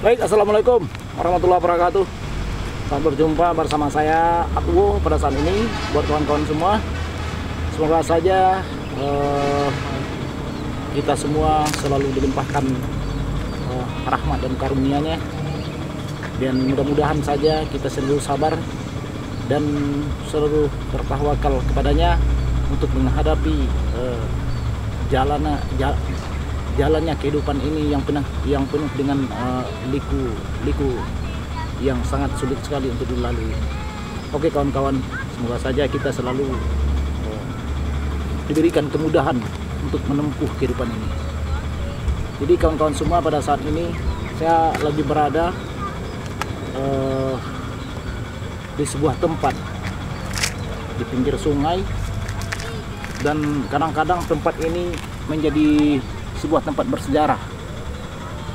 Baik, assalamualaikum warahmatullahi wabarakatuh. Selamat berjumpa bersama saya Atwo pada saat ini. Buat kawan-kawan semua, semoga saja kita semua selalu dilimpahkan rahmat dan karunia-Nya, dan mudah-mudahan saja kita selalu sabar dan selalu bertawakal kepadanya untuk menghadapi jalannya kehidupan ini yang penuh dengan liku yang sangat sulit sekali untuk dilalui. Oke kawan-kawan, semoga saja kita selalu diberikan kemudahan untuk menempuh kehidupan ini. Jadi kawan-kawan semua, pada saat ini saya lagi berada di sebuah tempat di pinggir sungai, dan kadang-kadang tempat ini menjadi sebuah tempat bersejarah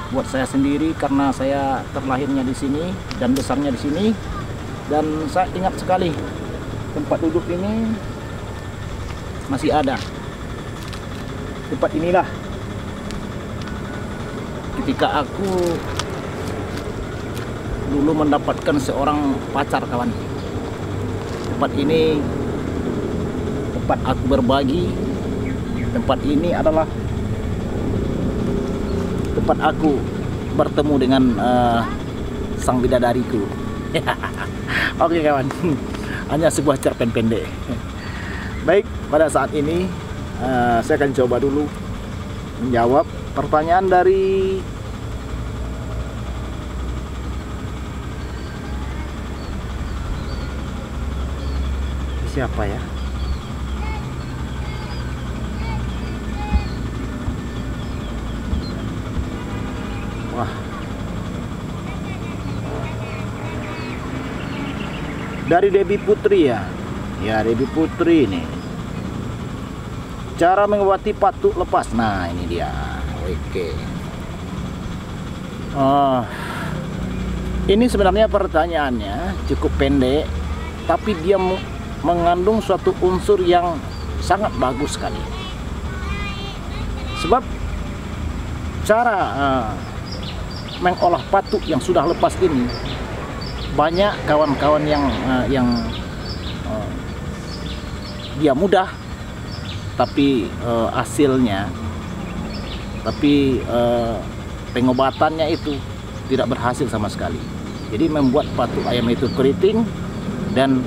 buat saya sendiri karena saya terlahirnya di sini dan besarnya di sini, dan saya ingat sekali tempat duduk ini masih ada. Tempat inilah ketika aku dulu mendapatkan seorang pacar, kawan. Tempat ini tempat aku berbagi. Tempat ini adalah tempat aku bertemu dengan sang bidadariku. Oke kawan, hanya sebuah cerpen pendek. Baik, pada saat ini saya akan coba dulu menjawab pertanyaan dari siapa ya? Wah, dari Debbie Putri ya. Ya, Debbie Putri ini. Cara mengobati patuk lepas. Nah, ini dia. Oke. Ini sebenarnya pertanyaannya cukup pendek, tapi dia mengandung suatu unsur yang sangat bagus sekali. Sebab cara mengolah patuk yang sudah lepas ini, banyak kawan-kawan yang dia mudah, tapi pengobatannya itu tidak berhasil sama sekali. Jadi membuat patuk ayam itu keriting dan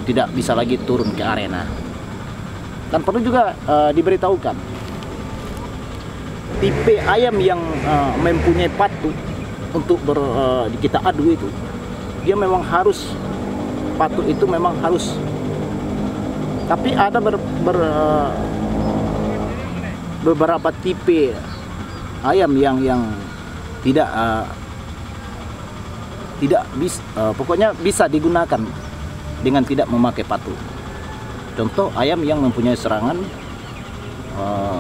tidak bisa lagi turun ke arena. Dan perlu juga diberitahukan, tipe ayam yang mempunyai patuk untuk kita adu itu, dia memang harus, patuk itu memang harus. Tapi ada beberapa tipe ayam yang tidak bisa, pokoknya bisa digunakan dengan tidak memakai patuk. Contoh ayam yang mempunyai serangan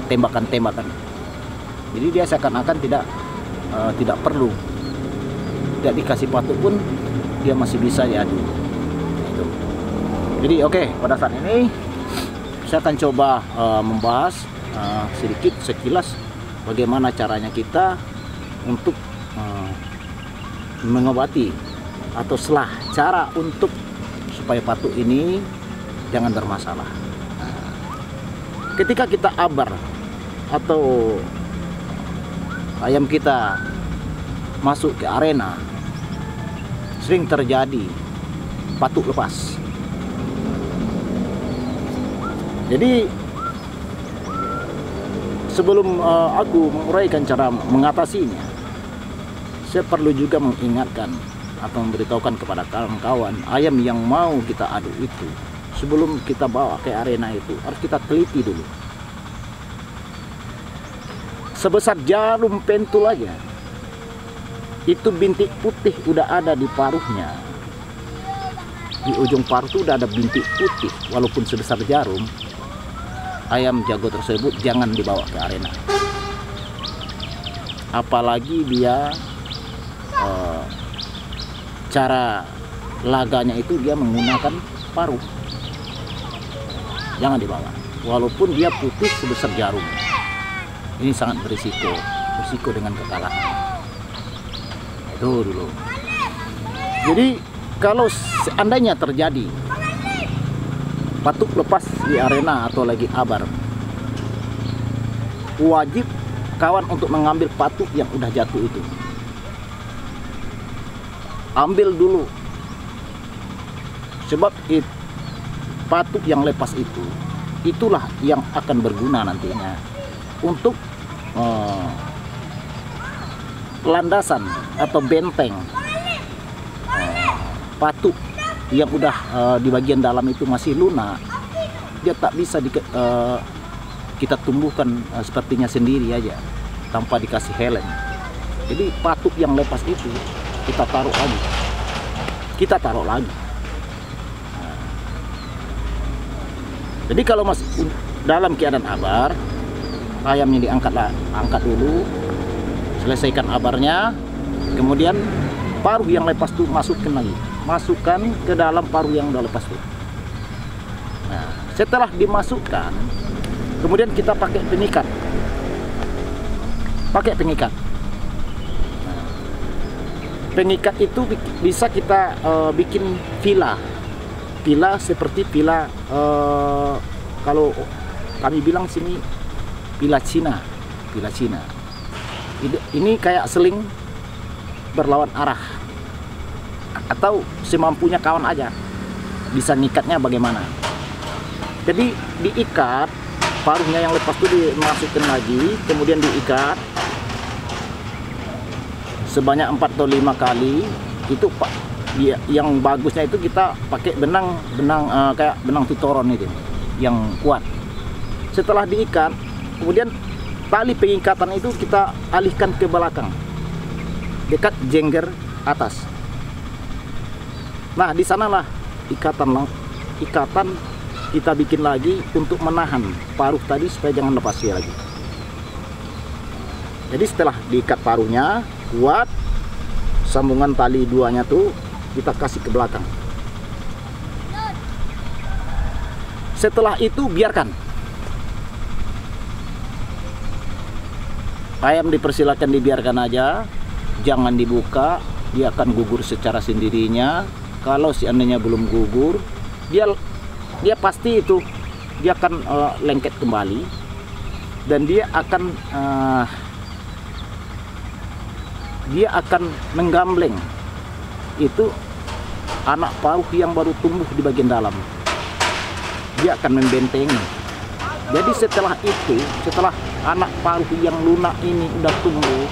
tembakan-tembakan. Jadi dia seakan-akan tidak perlu, tidak dikasih patuk pun dia masih bisa diadu. Itu. Jadi oke, pada saat ini saya akan coba membahas sedikit sekilas bagaimana caranya kita untuk mengobati atau cara untuk supaya patuk ini jangan bermasalah. Ketika kita abar atau ayam kita masuk ke arena, sering terjadi patuk lepas. Jadi sebelum aku menguraikan cara mengatasinya, saya perlu juga mengingatkan atau memberitahukan kepada kawan-kawan, ayam yang mau kita adu itu, sebelum kita bawa ke arena itu harus kita teliti dulu. Sebesar jarum pentul aja, itu bintik putih udah ada di paruhnya. Di ujung paruh itu udah ada bintik putih, walaupun sebesar jarum. Ayam jago tersebut jangan dibawa ke arena. Apalagi dia cara laganya itu dia menggunakan paruh. Jangan dibawa, walaupun dia putih sebesar jarum. Ini sangat berisiko dengan kekalahan. Itu dulu. Jadi kalau seandainya terjadi patuk lepas di arena atau lagi abar, wajib kawan untuk mengambil patuk yang udah jatuh itu. Ambil dulu. Sebab patuk yang lepas itu, itulah yang akan berguna nantinya untuk landasan atau benteng patuk yang udah di bagian dalam itu masih lunak. Dia tak bisa kita tumbuhkan sepertinya sendiri aja tanpa dikasih helm. Jadi patuk yang lepas itu kita taruh lagi. Jadi kalau masih dalam keadaan abar, ayamnya angkat dulu, selesaikan abarnya, kemudian paruh yang lepas itu masukkan ke dalam paruh yang udah lepas itu. Nah, setelah dimasukkan, kemudian kita pakai pengikat. Nah, pengikat itu bisa kita bikin vila seperti vila, kalau kami bilang sini vila Cina. Ini kayak seling berlawan arah, atau semampunya kawan aja bisa ngikatnya bagaimana. Jadi diikat paruhnya yang lepas itu dimasukkan lagi, kemudian diikat sebanyak 4 atau 5 kali. Itu Pak, yang bagusnya itu kita pakai benang kayak benang titoron itu yang kuat. Setelah diikat, kemudian tali pengikatan itu kita alihkan ke belakang dekat jengger atas. Nah, di sanalah ikatan kita bikin lagi untuk menahan paruh tadi supaya jangan lepas lagi. Jadi setelah diikat paruhnya kuat, sambungan tali duanya tuh kita kasih ke belakang. Setelah itu biarkan ayam, dipersilakan dibiarkan aja, jangan dibuka, dia akan gugur secara sendirinya. Kalau seandainya belum gugur, dia pasti itu dia akan lengket kembali, dan dia akan menggambleng itu anak paruh yang baru tumbuh di bagian dalam. Dia akan membentengi. Jadi setelah anak paruh yang lunak ini udah tumbuh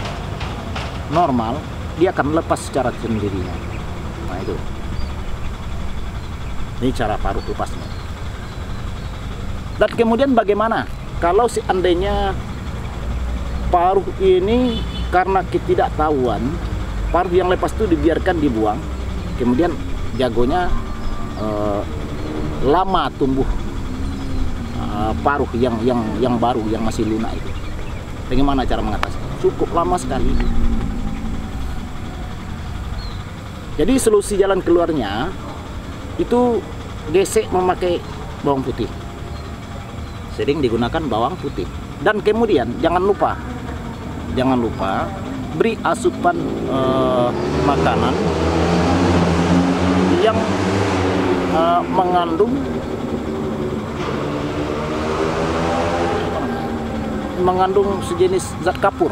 normal, dia akan lepas secara sendirinya. Nah, itu. Ini cara paruh lepasnya. Dan kemudian bagaimana kalau seandainya paruh ini karena ketidaktahuan, paruh yang lepas itu dibiarkan dibuang, kemudian jagonya lama tumbuh paruh yang baru yang masih lunak itu. Bagaimana cara mengatasi? Cukup lama sekali. Jadi solusi jalan keluarnya itu gesek memakai bawang putih. Sering digunakan bawang putih. Dan kemudian jangan lupa beri asupan makanan yang mengandung sejenis zat kapur.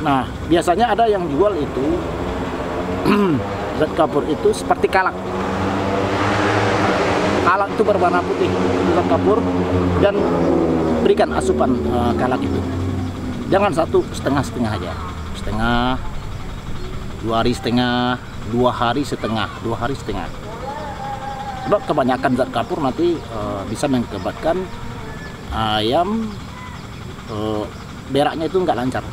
Nah, biasanya ada yang jual itu zat kapur itu seperti kalak. Kalak itu berwarna putih, zat kapur, dan berikan asupan kalak itu. Jangan setengah aja. Setengah, 2 hari setengah, 2 hari setengah. Sebab kebanyakan zat kapur nanti bisa mengakibatkan ayam beraknya itu nggak lancar.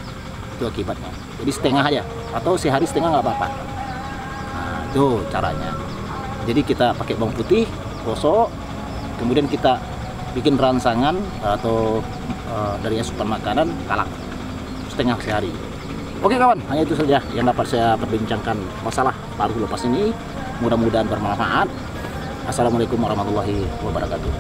Itu akibatnya. Jadi setengah aja, atau sehari setengah nggak apa-apa. Nah, itu caranya. Jadi kita pakai bawang putih, gosok, kemudian kita bikin rangsangan atau dari asupan makanan kalak setengah sehari. Oke kawan, hanya itu saja yang dapat saya perbincangkan masalah paruh lepas ini. Mudah-mudahan bermanfaat. Assalamualaikum warahmatullahi wabarakatuh.